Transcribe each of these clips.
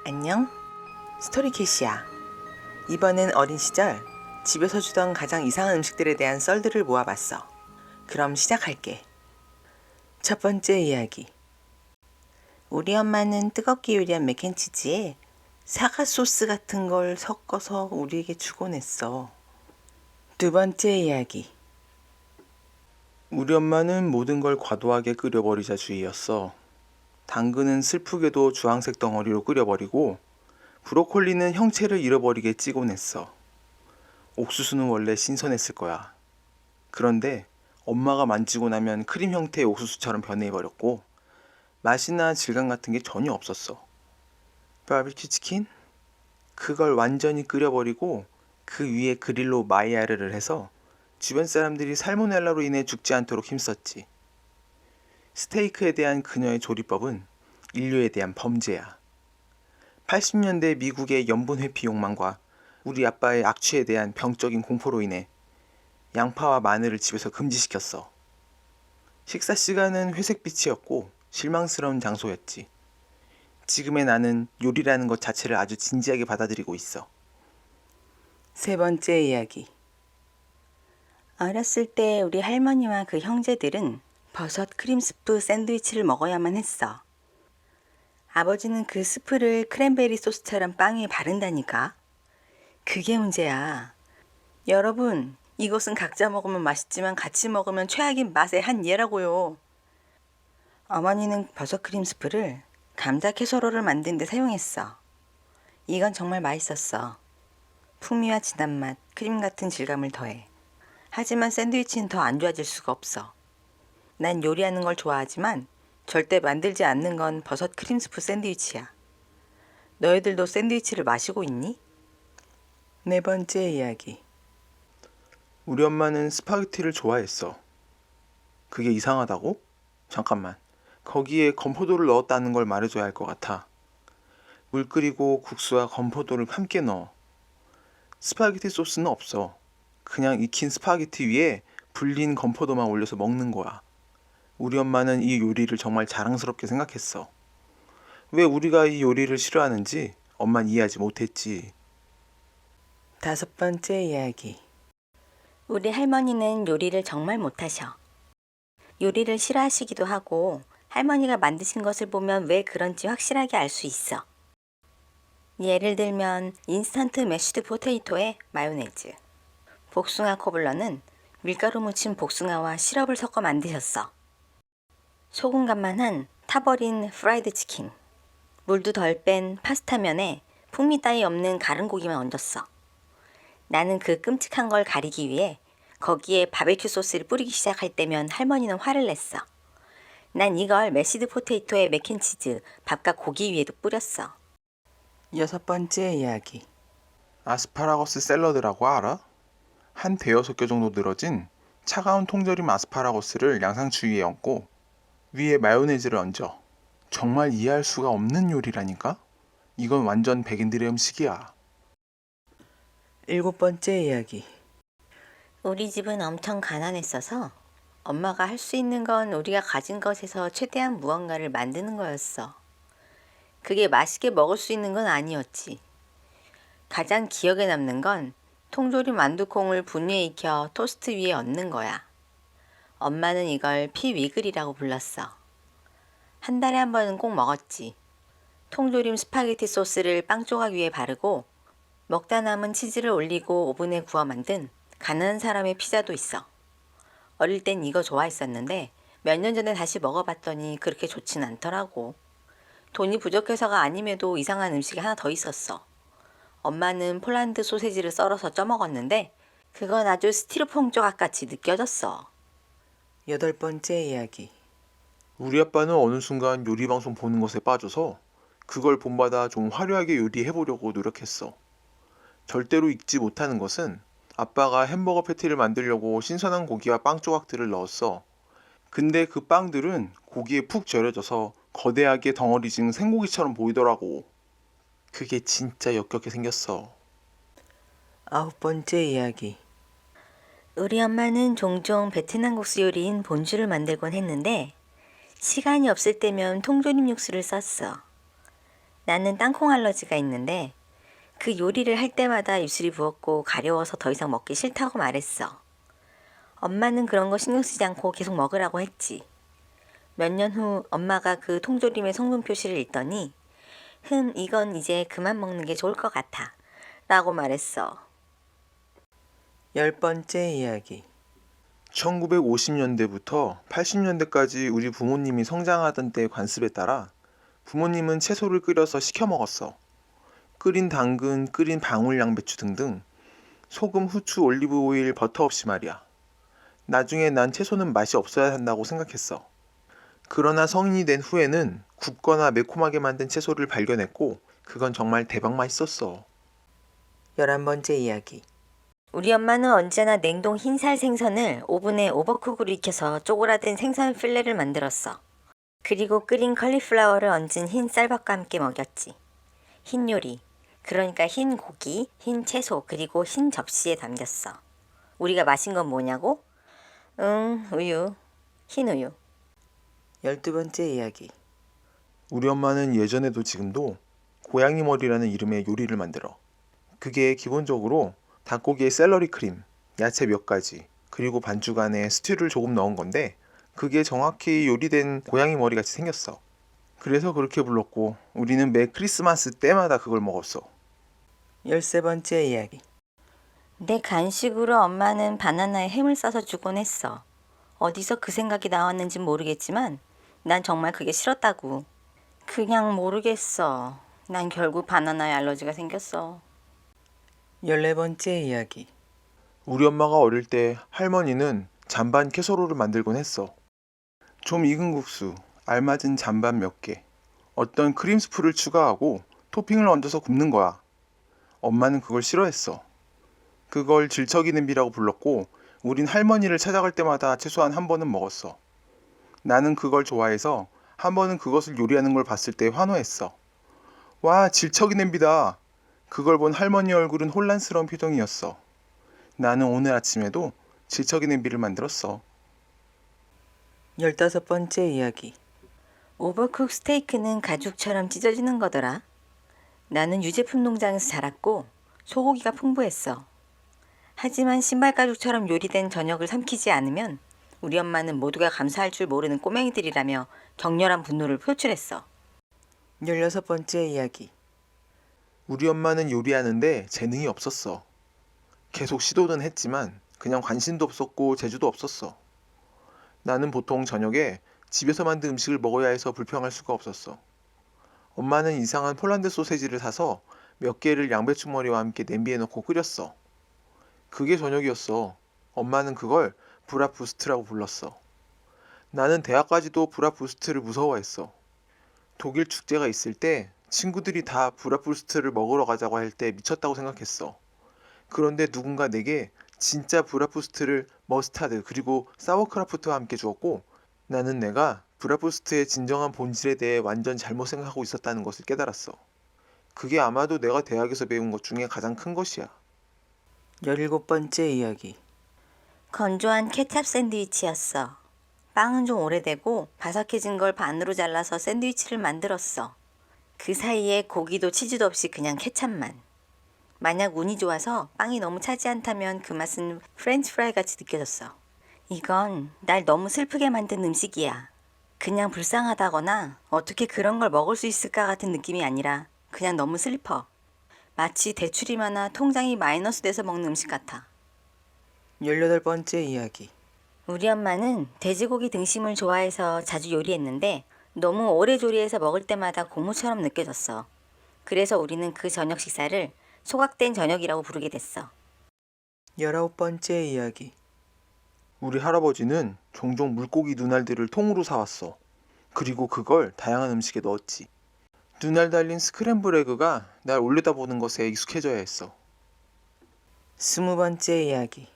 안녕, 스토리캐시야. 이번엔 어린 시절 집에서 주던 가장 이상한 음식들에 대한 썰들을 모아봤어. 그럼 시작할게. 첫 번째 이야기. 우리 엄마는 뜨겁게 요리한 맥앤치즈에 사과 소스 같은 걸 섞어서 우리에게 주곤 했어. 두 번째 이야기. 우리 엄마는 모든 걸 과도하게 끓여버리자 주의였어. 당근은 슬프게도 주황색 덩어리로 끓여버리고 브로콜리는 형체를 잃어버리게 찌곤 했어. 옥수수는 원래 신선했을 거야. 그런데 엄마가 만지고 나면 크림 형태의 옥수수처럼 변해버렸고 맛이나 질감 같은 게 전혀 없었어. 바비큐 치킨? 그걸 완전히 끓여버리고 그 위에 그릴로 마이야르를 해서 주변 사람들이 살모넬라로 인해 죽지 않도록 힘썼지. 스테이크에 대한 그녀의 조리법은 인류에 대한 범죄야. 80년대 미국의 염분 회피 욕망과 우리 아빠의 악취에 대한 병적인 공포로 인해 양파와 마늘을 집에서 금지시켰어. 식사 시간은 회색빛이었고 실망스러운 장소였지. 지금의 나는 요리라는 것 자체를 아주 진지하게 받아들이고 있어. 세 번째 이야기. 어렸을 때 우리 할머니와 그 형제들은 버섯 크림 스프 샌드위치를 먹어야만 했어. 아버지는 그 스프를 크랜베리 소스처럼 빵 위에 바른다니까. 그게 문제야. 여러분, 이것은 각자 먹으면 맛있지만 같이 먹으면 최악인 맛의 한 예라고요. 어머니는 버섯 크림 스프를 감자 캐서롤을 만드는 데 사용했어. 이건 정말 맛있었어. 풍미와 진한 맛, 크림 같은 질감을 더해. 하지만 샌드위치는 더 안 좋아질 수가 없어. 난 요리하는 걸 좋아하지만 절대 만들지 않는 건 버섯 크림 스프 샌드위치야. 너희들도 샌드위치를 마시고 있니? 네 번째 이야기. 우리 엄마는 스파게티를 좋아했어. 그게 이상하다고? 잠깐만. 거기에 건포도를 넣었다는 걸 말해줘야 할 것 같아. 물 끓이고 국수와 건포도를 함께 넣어. 스파게티 소스는 없어. 그냥 익힌 스파게티 위에 불린 건포도만 올려서 먹는 거야. 우리 엄마는 이 요리를 정말 자랑스럽게 생각했어. 왜 우리가 이 요리를 싫어하는지 엄만 이해하지 못했지. 다섯 번째 이야기. 우리 할머니는 요리를 정말 못하셔. 요리를 싫어하시기도 하고 할머니가 만드신 것을 보면 왜 그런지 확실하게 알 수 있어. 예를 들면 인스턴트 매쉬드 포테이토에 마요네즈. 복숭아 코블러는 밀가루 묻힌 복숭아와 시럽을 섞어 만드셨어. 소금간만 한 타버린 프라이드 치킨. 물도 덜 뺀 파스타면에 풍미 따위 없는 가른 고기만 얹었어. 나는 그 끔찍한 걸 가리기 위해 거기에 바베큐 소스를 뿌리기 시작할 때면 할머니는 화를 냈어. 난 이걸 매시드 포테이토에 맥앤치즈, 밥과 고기 위에도 뿌렸어. 여섯 번째 이야기. 아스파라거스 샐러드라고 알아? 한 대여섯 개 정도 늘어진 차가운 통조림 아스파라거스를 양상추 위에 얹고 위에 마요네즈를 얹어. 정말 이해할 수가 없는 요리라니까? 이건 완전 백인들의 음식이야. 일곱 번째 이야기. 우리 집은 엄청 가난했어서 엄마가 할 수 있는 건 우리가 가진 것에서 최대한 무언가를 만드는 거였어. 그게 맛있게 먹을 수 있는 건 아니었지. 가장 기억에 남는 건 통조림 만두콩을 분유에 익혀 토스트 위에 얹는 거야. 엄마는 이걸 피위글이라고 불렀어. 한 달에 한 번은 꼭 먹었지. 통조림 스파게티 소스를 빵 조각 위에 바르고 먹다 남은 치즈를 올리고 오븐에 구워 만든 가난한 사람의 피자도 있어. 어릴 땐 이거 좋아했었는데 몇 년 전에 다시 먹어봤더니 그렇게 좋진 않더라고. 돈이 부족해서가 아님에도 이상한 음식이 하나 더 있었어. 엄마는 폴란드 소세지를 썰어서 쪄먹었는데 그건 아주 스티로폼 조각같이 느껴졌어. 여덟 번째 이야기. 우리 아빠는 어느 순간 요리 방송 보는 것에 빠져서 그걸 본받아 좀 화려하게 요리해보려고 노력했어. 절대로 잊지 못하는 것은 아빠가 햄버거 패티를 만들려고 신선한 고기와 빵 조각들을 넣었어. 근데 그 빵들은 고기에 푹 절여져서 거대하게 덩어리진 생고기처럼 보이더라고. 그게 진짜 역겹게 생겼어. 아홉 번째 이야기. 우리 엄마는 종종 베트남 국수 요리인 본주를 만들곤 했는데 시간이 없을 때면 통조림 육수를 썼어. 나는 땅콩 알러지가 있는데 그 요리를 할 때마다 입술이 부었고 가려워서 더 이상 먹기 싫다고 말했어. 엄마는 그런 거 신경 쓰지 않고 계속 먹으라고 했지. 몇 년 후 엄마가 그 통조림의 성분 표시를 읽더니 이건 이제 그만 먹는 게 좋을 것 같아 라고 말했어. 10번째 이야기. 1950년대부터 80년대까지 우리 부모님이 성장하던 때의 관습에 따라 부모님은 채소를 끓여서 식혀 먹었어. 끓인 당근, 끓인 방울 양배추 등등 소금, 후추, 올리브 오일, 버터 없이 말이야. 나중에 난 채소는 맛이 없어야 한다고 생각했어. 그러나 성인이 된 후에는 굽거나 매콤하게 만든 채소를 발견했고 그건 정말 대박 맛있었어. 11번째 이야기. 우리 엄마는 언제나 냉동 흰살 생선을 오븐에 오버쿡으로 익혀서 쪼그라든 생선 필레를 만들었어. 그리고 끓인 컬리플라워를 얹은 흰 쌀밥과 함께 먹였지. 흰 요리, 그러니까 흰 고기, 흰 채소, 그리고 흰 접시에 담겼어. 우리가 마신 건 뭐냐고? 우유. 흰 우유. 12번째 이야기. 우리 엄마는 예전에도 지금도 고양이 머리라는 이름의 요리를 만들어. 그게 기본적으로 닭고기에 샐러리 크림, 야채 몇 가지, 그리고 반죽 안에 스튜를 조금 넣은 건데 그게 정확히 요리된 고양이 머리 같이 생겼어. 그래서 그렇게 불렀고 우리는 매 크리스마스 때마다 그걸 먹었어. 13번째 이야기. 내 간식으로 엄마는 바나나에 햄을 싸서 주곤 했어. 어디서 그 생각이 나왔는지 모르겠지만 난 정말 그게 싫었다고. 그냥 모르겠어. 난 결국 바나나에 알러지가 생겼어. 14번째 이야기. 우리 엄마가 어릴 때 할머니는 잔반 캐서롤을 만들곤 했어. 좀 익은 국수, 알맞은 잔반 몇 개, 어떤 크림 스프를 추가하고 토핑을 얹어서 굽는 거야. 엄마는 그걸 싫어했어. 그걸 질척이 냄비라고 불렀고 우린 할머니를 찾아갈 때마다 최소한 한 번은 먹었어. 나는 그걸 좋아해서 한 번은 그것을 요리하는 걸 봤을 때 환호했어. 와, 질척이 냄비다. 그걸 본 할머니 얼굴은 혼란스러운 표정이었어. 나는 오늘 아침에도 질척이 냄비를 만들었어. 15번째 이야기. 오버쿡 스테이크는 가죽처럼 찢어지는 거더라. 나는 유제품 농장에서 자랐고 소고기가 풍부했어. 하지만 신발 가죽처럼 요리된 저녁을 삼키지 않으면 우리 엄마는 모두가 감사할 줄 모르는 꼬맹이들이라며 격렬한 분노를 표출했어. 16번째 이야기. 우리 엄마는 요리하는데 재능이 없었어. 계속 시도는 했지만 그냥 관심도 없었고 재주도 없었어. 나는 보통 저녁에 집에서 만든 음식을 먹어야 해서 불평할 수가 없었어. 엄마는 이상한 폴란드 소세지를 사서 몇 개를 양배추 머리와 함께 냄비에 넣고 끓였어. 그게 저녁이었어. 엄마는 그걸 브라푸스트라고 불렀어. 나는 대학까지도 브라푸스트를 무서워했어. 독일 축제가 있을 때 친구들이 다 브라푸스트를 먹으러 가자고 할 때 미쳤다고 생각했어. 그런데 누군가 내게 진짜 브라푸스트를 머스타드 그리고 사워크라프트와 함께 주었고 나는 내가 브라푸스트의 진정한 본질에 대해 완전 잘못 생각하고 있었다는 것을 깨달았어. 그게 아마도 내가 대학에서 배운 것 중에 가장 큰 것이야. 17번째 이야기. 건조한 케찹 샌드위치였어. 빵은 좀 오래되고 바삭해진 걸 반으로 잘라서 샌드위치를 만들었어. 그 사이에 고기도 치즈도 없이 그냥 케찹만. 만약 운이 좋아서 빵이 너무 차지 않다면 그 맛은 프렌치 프라이 같이 느껴졌어. 이건 날 너무 슬프게 만든 음식이야. 그냥 불쌍하다거나 어떻게 그런 걸 먹을 수 있을까 같은 느낌이 아니라 그냥 너무 슬퍼. 마치 대출이 많아 통장이 마이너스 돼서 먹는 음식 같아. 18번째 이야기. 우리 엄마는 돼지고기 등심을 좋아해서 자주 요리했는데 너무 오래 조리해서 먹을 때마다 고무처럼 느껴졌어. 그래서 우리는 그 저녁 식사를 소각된 저녁이라고 부르게 됐어. 19번째 이야기. 우리 할아버지는 종종 물고기 눈알들을 통으로 사왔어. 그리고 그걸 다양한 음식에 넣었지. 눈알 달린 스크램블 에그가 날 올려다보는 것에 익숙해져야 했어. 20번째 이야기.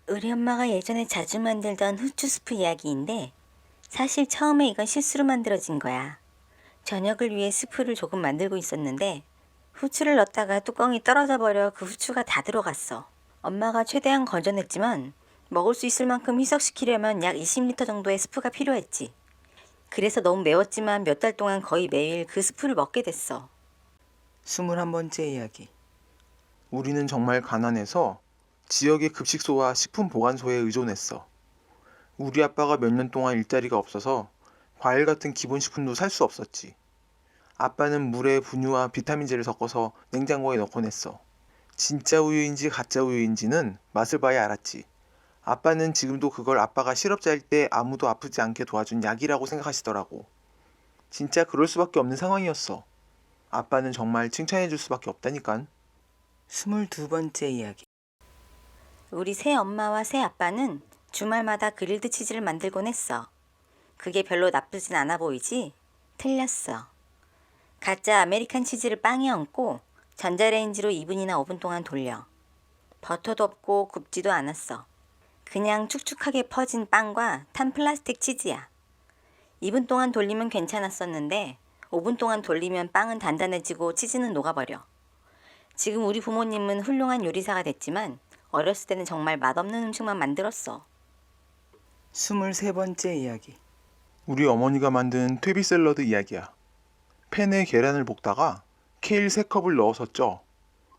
우리 엄마가 예전에 자주 만들던 후추 스프 이야기인데 사실 처음에 이건 실수로 만들어진 거야. 저녁을 위해 스프를 조금 만들고 있었는데 후추를 넣었다가 뚜껑이 떨어져 버려 그 후추가 다 들어갔어. 엄마가 최대한 건져냈지만 먹을 수 있을 만큼 희석시키려면 약 20리터 정도의 스프가 필요했지. 그래서 너무 매웠지만 몇 달 동안 거의 매일 그 스프를 먹게 됐어. 21번째 이야기. 우리는 정말 가난해서 지역의 급식소와 식품 보관소에 의존했어. 우리 아빠가 몇 년 동안 일자리가 없어서 과일 같은 기본 식품도 살 수 없었지. 아빠는 물에 분유와 비타민제를 섞어서 냉장고에 넣곤 했어. 진짜 우유인지 가짜 우유인지는 맛을 봐야 알았지. 아빠는 지금도 그걸 아빠가 실업자일 때 아무도 아프지 않게 도와준 약이라고 생각하시더라고. 진짜 그럴 수밖에 없는 상황이었어. 아빠는 정말 칭찬해 줄 수밖에 없다니깐. 22번째 이야기. 우리 새 엄마와 새 아빠는 주말마다 그릴드 치즈를 만들곤 했어. 그게 별로 나쁘진 않아 보이지? 틀렸어. 가짜 아메리칸 치즈를 빵에 얹고 전자레인지로 2분이나 5분 동안 돌려. 버터도 없고 굽지도 않았어. 그냥 축축하게 퍼진 빵과 탄 플라스틱 치즈야. 2분 동안 돌리면 괜찮았었는데 5분 동안 돌리면 빵은 단단해지고 치즈는 녹아버려. 지금 우리 부모님은 훌륭한 요리사가 됐지만 어렸을 때는 정말 맛없는 음식만 만들었어. 23번째 이야기. 우리 어머니가 만든 퇴비 샐러드 이야기야. 팬에 계란을 볶다가 케일 3컵을 넣어서 쪄.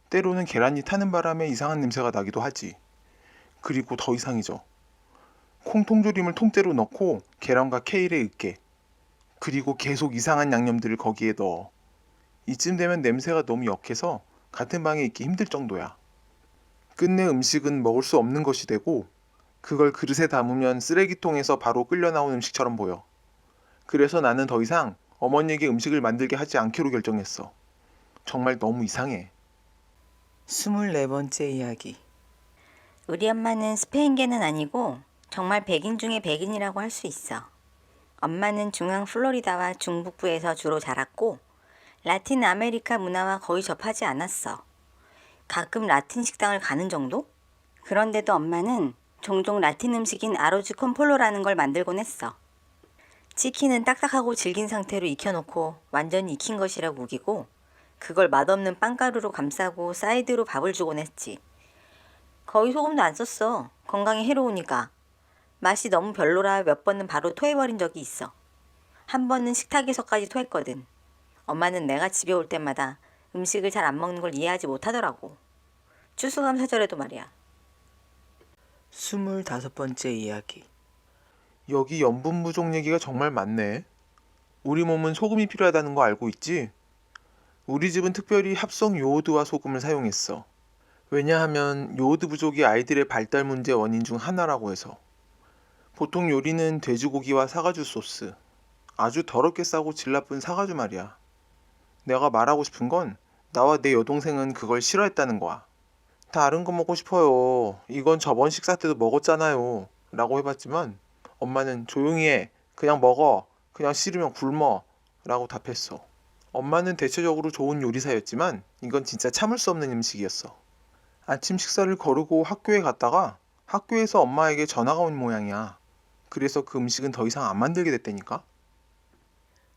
때로는 계란이 타는 바람에 이상한 냄새가 나기도 하지. 그리고 더 이상이죠. 콩통조림을 통째로 넣고 계란과 케일에 으깨. 그리고 계속 이상한 양념들을 거기에 넣어. 이쯤 되면 냄새가 너무 역해서 같은 방에 있기 힘들 정도야. 끝내 음식은 먹을 수 없는 것이 되고 그걸 그릇에 담으면 쓰레기통에서 바로 끌려 나온 음식처럼 보여. 그래서 나는 더 이상 어머니에게 음식을 만들게 하지 않기로 결정했어. 정말 너무 이상해. 24번째 이야기. 우리 엄마는 스페인계는 아니고 정말 백인 중에 백인이라고 할 수 있어. 엄마는 중앙 플로리다와 중북부에서 주로 자랐고 라틴 아메리카 문화와 거의 접하지 않았어. 가끔 라틴 식당을 가는 정도? 그런데도 엄마는 종종 라틴 음식인 아로즈 콘폴로라는 걸 만들곤 했어. 치킨은 딱딱하고 질긴 상태로 익혀놓고 완전히 익힌 것이라고 우기고 그걸 맛없는 빵가루로 감싸고 사이드로 밥을 주곤 했지. 거의 소금도 안 썼어. 건강에 해로우니까. 맛이 너무 별로라 몇 번은 바로 토해버린 적이 있어. 한 번은 식탁에서까지 토했거든. 엄마는 내가 집에 올 때마다 음식을 잘 안 먹는 걸 이해하지 못하더라고. 추수감사절에도 말이야. 25번째 이야기. 여기 염분 부족 얘기가 정말 많네. 우리 몸은 소금이 필요하다는 거 알고 있지? 우리 집은 특별히 합성 요오드와 소금을 사용했어. 왜냐하면 요오드 부족이 아이들의 발달 문제 원인 중 하나라고 해서. 보통 요리는 돼지고기와 사가주 소스. 아주 더럽게 싸고 질 나쁜 사가주 말이야. 내가 말하고 싶은 건 나와 내 여동생은 그걸 싫어했다는 거야. 다른 거 먹고 싶어요. 이건 저번 식사 때도 먹었잖아요. 라고 해봤지만 엄마는 조용히 해. 그냥 먹어. 그냥 싫으면 굶어. 라고 답했어. 엄마는 대체적으로 좋은 요리사였지만 이건 진짜 참을 수 없는 음식이었어. 아침 식사를 거르고 학교에 갔다가 학교에서 엄마에게 전화가 온 모양이야. 그래서 그 음식은 더 이상 안 만들게 됐다니까.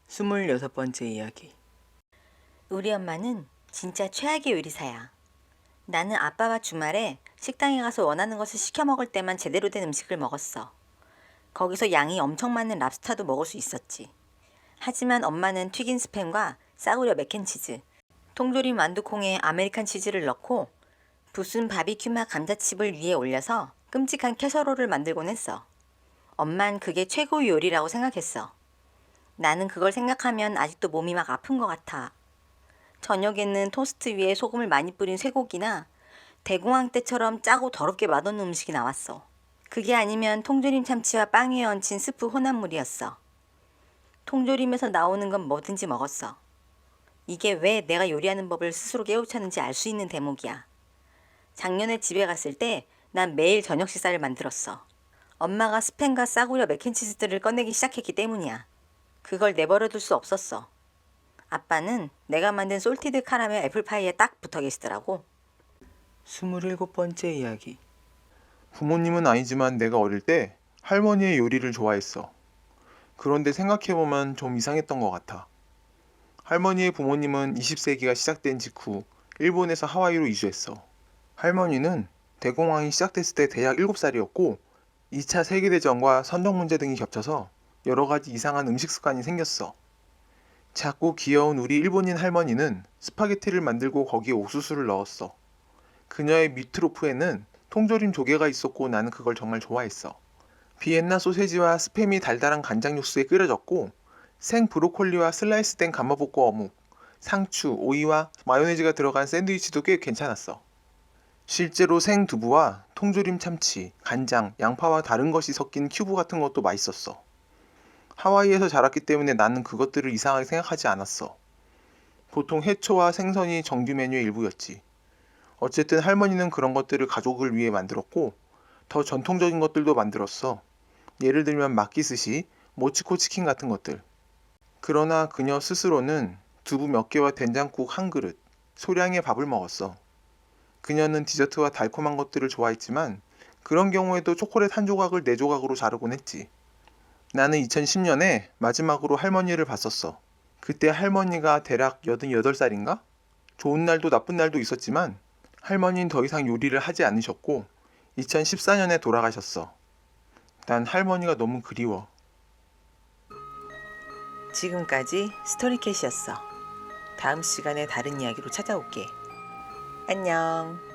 26번째 이야기. 우리 엄마는 진짜 최악의 요리사야. 나는 아빠와 주말에 식당에 가서 원하는 것을 시켜 먹을 때만 제대로 된 음식을 먹었어. 거기서 양이 엄청 많은 랍스타도 먹을 수 있었지. 하지만 엄마는 튀긴 스팸과 싸구려 맥앤치즈, 통조림 완두콩에 아메리칸 치즈를 넣고 부순 바비큐 맛 감자칩을 위에 올려서 끔찍한 캐서롤을 만들곤 했어. 엄만 그게 최고의 요리라고 생각했어. 나는 그걸 생각하면 아직도 몸이 막 아픈 것 같아. 저녁에는 토스트 위에 소금을 많이 뿌린 쇠고기나 대공황 때처럼 짜고 더럽게 맛없는 음식이 나왔어. 그게 아니면 통조림 참치와 빵 위에 얹힌 스프 혼합물이었어. 통조림에서 나오는 건 뭐든지 먹었어. 이게 왜 내가 요리하는 법을 스스로 깨우쳤는지 알 수 있는 대목이야. 작년에 집에 갔을 때 난 매일 저녁 식사를 만들었어. 엄마가 스팸과 싸구려 맥앤치즈들을 꺼내기 시작했기 때문이야. 그걸 내버려둘 수 없었어. 아빠는 내가 만든 솔티드 카라멜 애플파이에 딱 붙어 계시더라고. 27번째 이야기. 부모님은 아니지만 내가 어릴 때 할머니의 요리를 좋아했어. 그런데 생각해보면 좀 이상했던 것 같아. 할머니의 부모님은 20세기가 시작된 직후 일본에서 하와이로 이주했어. 할머니는 대공황이 시작됐을 때 대략 7살이었고 2차 세계대전과 선정 문제 등이 겹쳐서 여러 가지 이상한 음식 습관이 생겼어. 작고 귀여운 우리 일본인 할머니는 스파게티를 만들고 거기에 옥수수를 넣었어. 그녀의 미트로프에는 통조림 조개가 있었고 나는 그걸 정말 좋아했어. 비엔나 소세지와 스팸이 달달한 간장 육수에 끓여졌고 생 브로콜리와 슬라이스된 가마복고 어묵, 상추, 오이와 마요네즈가 들어간 샌드위치도 꽤 괜찮았어. 실제로 생 두부와 통조림 참치, 간장, 양파와 다른 것이 섞인 큐브 같은 것도 맛있었어. 하와이에서 자랐기 때문에 나는 그것들을 이상하게 생각하지 않았어. 보통 해초와 생선이 정규 메뉴의 일부였지. 어쨌든 할머니는 그런 것들을 가족을 위해 만들었고 더 전통적인 것들도 만들었어. 예를 들면 마키스시, 모치코 치킨 같은 것들. 그러나 그녀 스스로는 두부 몇 개와 된장국 한 그릇, 소량의 밥을 먹었어. 그녀는 디저트와 달콤한 것들을 좋아했지만 그런 경우에도 초콜릿 한 조각을 네 조각으로 자르곤 했지. 나는 2010년에 마지막으로 할머니를 봤었어. 그때 할머니가 대략 88살인가? 좋은 날도 나쁜 날도 있었지만 할머니는 더 이상 요리를 하지 않으셨고 2014년에 돌아가셨어. 난 할머니가 너무 그리워. 지금까지 스토리캣이었어. 다음 시간에 다른 이야기로 찾아올게. 안녕.